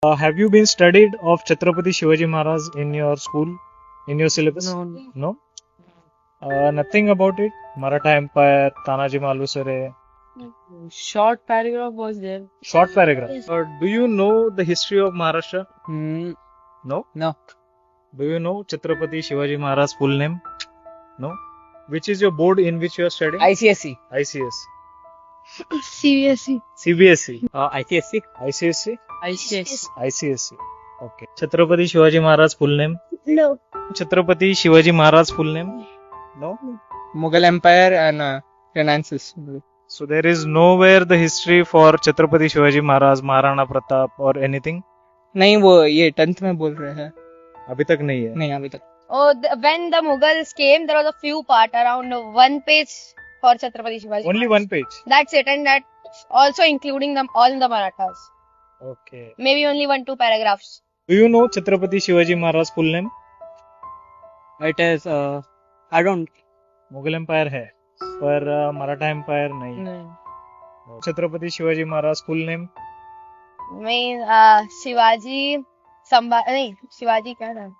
Have you been studied of Chhatrapati Shivaji Maharaj in your school, in your syllabus? No. No? Nothing about it? Maratha Empire, Tanaji Malusare, Short paragraph was there. short paragraph. Do you know the history of Maharashtra? Hmm. No? No. Do you know Chhatrapati Shivaji Maharaj full name? No? Which is your board in which you are studying? ICSE. ICS. CBSE. CBSE. ICSE. ICSC? ICS. ICSC. Okay. Chhatrapati Shivaji Maharaj full name? No. Chhatrapati Shivaji Maharaj full name? No? Mughal Empire and Renaissance. So there is nowhere the history for Chhatrapati Shivaji Maharaj, Maharana Pratap or anything? नहीं वो ये 10th में बोल रहे हैं. अभी तक नहीं है. नहीं अभी तक. Oh, when the Mughals came, there was a few part around 1 page for Chhatrapati Shivaji. Only one page. That's it, and that also including them all in the Marathas. Okay. Maybe only 1-2 paragraphs. Do you know Chhatrapati Shivaji Maharaj full name? It is I don't. Mughal empire है पर Maratha empire नहीं. Chhatrapati Shivaji Maharaj full name? Shivaji नहीं, शिवाजी क्या नाम?